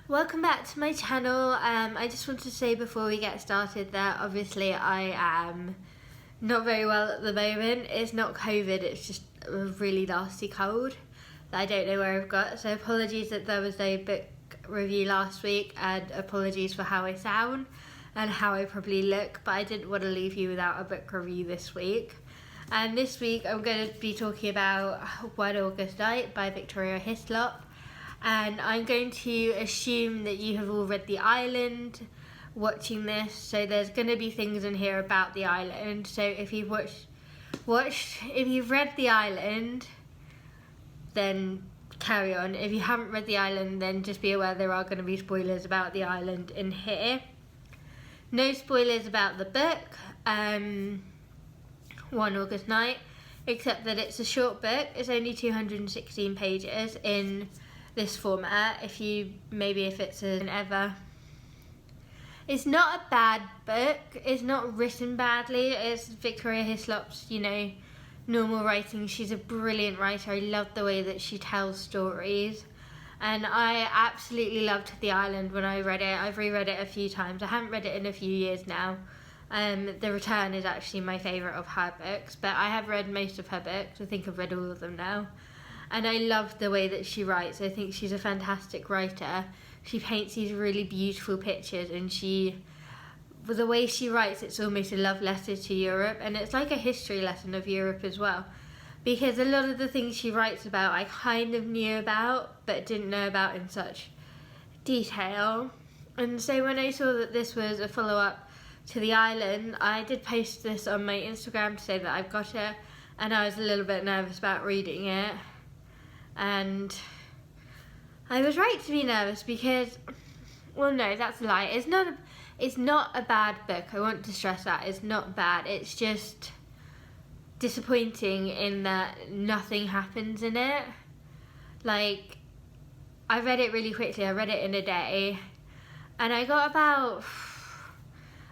Welcome back to my channel. I just want to say before we get started that obviously I am not very well at the moment. It's not COVID, it's just a really nasty cold that I don't know where I've got. So apologies that there was no book review last week, and apologies for how I sound and how I probably look, but I didn't want to leave you without a book review this week. And this week I'm going to be talking about One August Night by Victoria Hislop. And I'm going to assume that you have all read The Island watching this, so there's going to be things in here about The Island. So if you've if you've read The Island, then carry on. If you haven't read The Island, then just be aware there are going to be spoilers about The Island in here. No spoilers about the book, One August Night, except that it's a short book. It's only 216 pages in this format, if it's an ever. It's not a bad book, it's not written badly, it's Victoria Hislop's, normal writing. She's a brilliant writer. I love the way that she tells stories, and I absolutely loved The Island when I read it. I've reread it a few times. I haven't read it in a few years now. The Return is actually my favourite of her books, but I have read most of her books. I think I've read all of them now. And I love the way that she writes. I think she's a fantastic writer. She paints these really beautiful pictures, and the way she writes, it's almost a love letter to Europe, and it's like a history lesson of Europe as well. Because a lot of the things she writes about, I kind of knew about, but didn't know about in such detail. And so when I saw that this was a follow-up to The Island, I did post this on my Instagram to say that I've got it, and I was a little bit nervous about reading it. And I was right to be nervous because, well, no, that's a lie. It's not a bad book. I want to stress that. It's not bad. It's just disappointing in that nothing happens in it. Like, I read it really quickly. I read it in a day, and I got about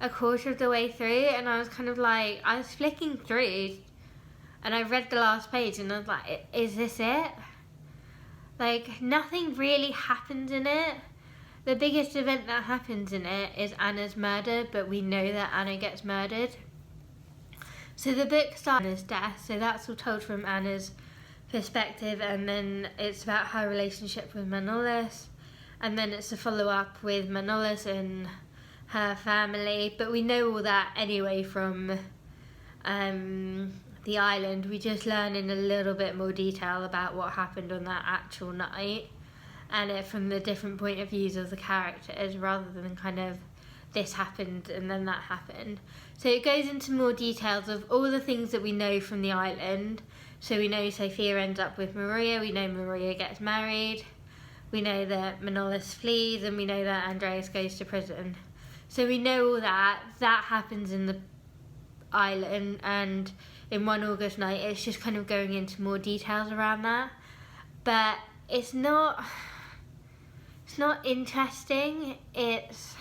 a quarter of the way through, and I was kind of like, I was flicking through, and I read the last page, and I was like, is this it? Like, nothing really happens in it. The biggest event that happens in it is Anna's murder, but we know that Anna gets murdered. So the book starts with Anna's death, so that's all told from Anna's perspective, and then it's about her relationship with Manolis, and then it's a follow-up with Manolis and her family, but we know all that anyway from The Island. We just learn in a little bit more detail about what happened on that actual night, and it from the different point of views of the characters, rather than kind of this happened and then that happened. So it goes into more details of all the things that we know from The Island. So we know Sophia ends up with Maria, we know Maria gets married, we know that Manolis flees, and we know that Andreas goes to prison. So we know all that happens in The Island, and in One August Night it's just kind of going into more details around that, but it's not interesting. It's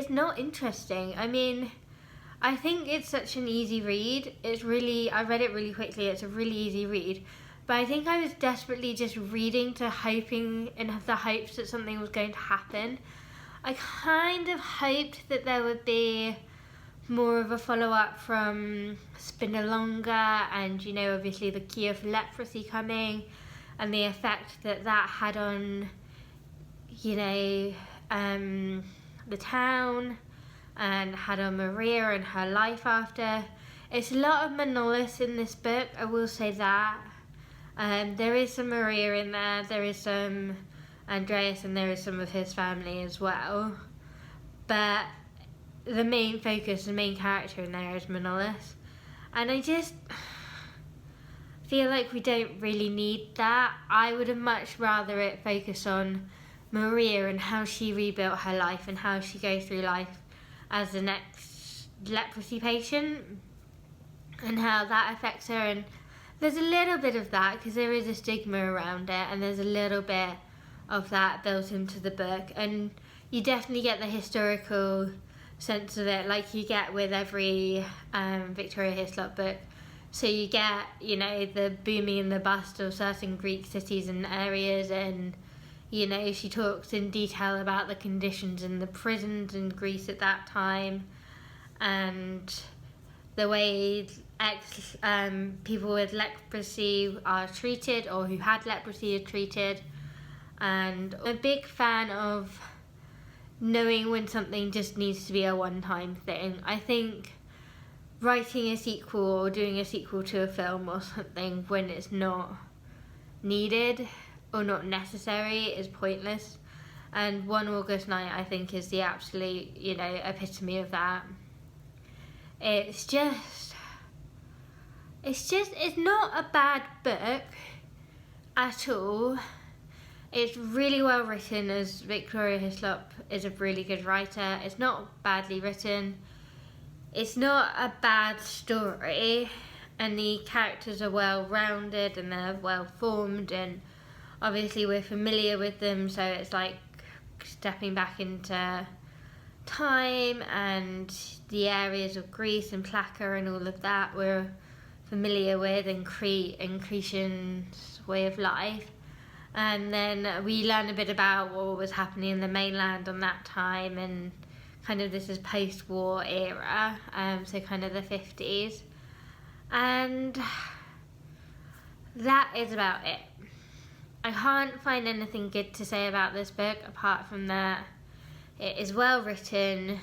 not interesting. I mean, I think it's such an easy read. I read it really quickly. It's a really easy read, but I think I was desperately just reading to hoping, in the hopes that something was going to happen. I kind of hoped that there would be more of a follow-up from Spinalonga, and obviously the cure for leprosy coming, and the effect that had on the town, and had on Maria and her life after. It's a lot of Manolis in this book, I will say that. There is some Maria in there is some Andreas, and there is some of his family as well, but the main focus, the main character in there is Manolis, and I just feel like we don't really need that. I would have much rather it focus on Maria and how she rebuilt her life and how she goes through life as the next leprosy patient and how that affects her. And there's a little bit of that because there is a stigma around it, and there's a little bit of that built into the book, and you definitely get the historical sense of it like you get with every Victoria Hislop book. So you get, the booming and the bust of certain Greek cities and areas, and You know, she talks in detail about the conditions in the prisons in Greece at that time, and the way people with leprosy are treated, or who had leprosy are treated. And I'm a big fan of knowing when something just needs to be a one-time thing. I think writing a sequel or doing a sequel to a film or something when it's not needed or not necessary is pointless. And One August Night, I think, is the absolute, epitome of that. It's not a bad book at all. It's really well written, as Victoria Hislop is a really good writer. It's not badly written. It's not a bad story, and the characters are well rounded and they're well formed, and obviously we're familiar with them, so it's like stepping back into time, and the areas of Greece and Plaka and all of that we're familiar with, and Crete and Cretians' way of life. And then we learn a bit about what was happening in the mainland on that time, and kind of this is post-war era, so kind of the 50s. And that is about it. I can't find anything good to say about this book apart from that it is well written,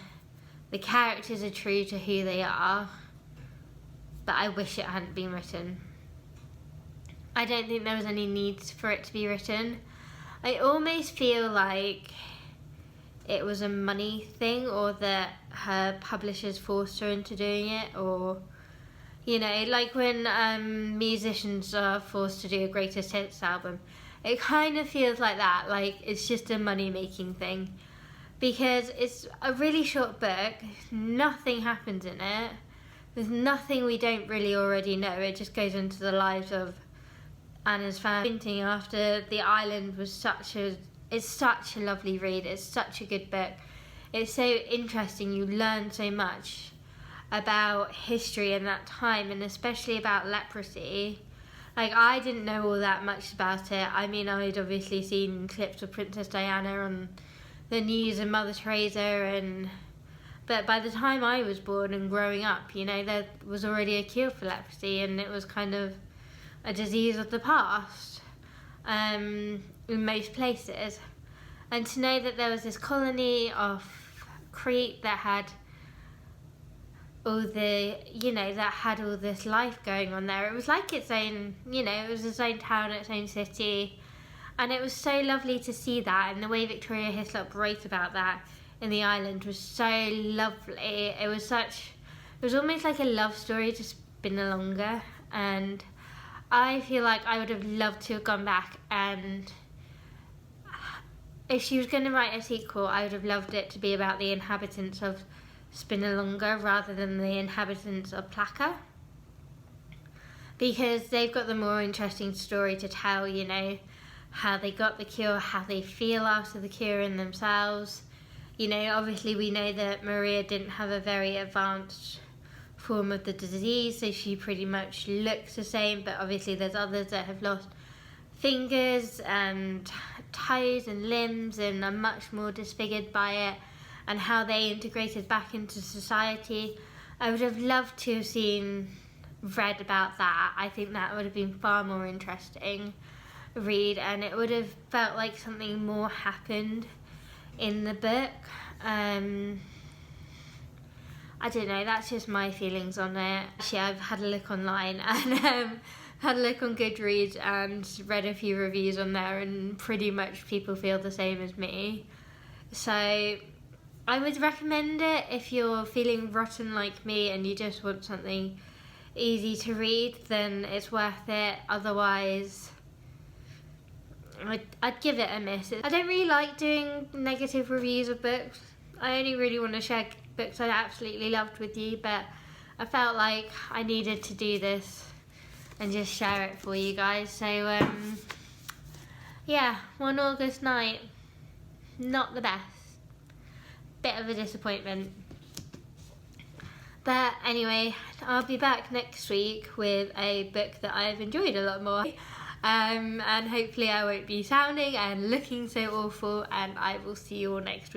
the characters are true to who they are, but I wish it hadn't been written. I don't think there was any need for it to be written. I almost feel like it was a money thing, or that her publishers forced her into doing it, or, like when musicians are forced to do a greatest hits album. It kind of feels like that, like it's just a money-making thing. Because it's a really short book, nothing happens in it, there's nothing we don't really already know. It just goes into the lives of Anna's family. After the island was it's such a lovely read. It's such a good book. It's so interesting. You learn so much about history in that time, and especially about leprosy. Like, I didn't know all that much about it. I mean, I'd obviously seen clips of Princess Diana on the news and Mother Teresa, but by the time I was born and growing up, there was already a cure for leprosy, and it was kind of a disease of the past in most places. And to know that there was this colony off Crete that had all all this life going on there. It was like its own, it was its own town, its own city. And it was so lovely to see that, and the way Victoria Hislop wrote about that in the island was so lovely. It was almost like a love story to spin longer, and I feel like I would have loved to have gone back, and if she was going to write a sequel, I would have loved it to be about the inhabitants of Spinalonga rather than the inhabitants of Plaka, because they've got the more interesting story to tell, how they got the cure, how they feel after the cure in themselves. Obviously we know that Maria didn't have a very advanced form of the disease, so she pretty much looks the same, but obviously there's others that have lost fingers and toes and limbs and are much more disfigured by it, and how they integrated back into society. I would have loved to have read about that. I think that would have been far more interesting read, and it would have felt like something more happened in the book. I don't know, that's just my feelings on it. Actually, I've had a look online and had a look on Goodreads and read a few reviews on there, and pretty much people feel the same as me. So I would recommend it if you're feeling rotten like me and you just want something easy to read, then it's worth it. Otherwise, I'd give it a miss. I don't really like doing negative reviews of books. I only really want to share books I absolutely loved with you, but I felt like I needed to do this and just share it for you guys. So yeah, One August Night, not the best. Bit of a disappointment. But anyway, I'll be back next week with a book that I've enjoyed a lot more. and hopefully I won't be sounding and looking so awful, and I will see you all next week.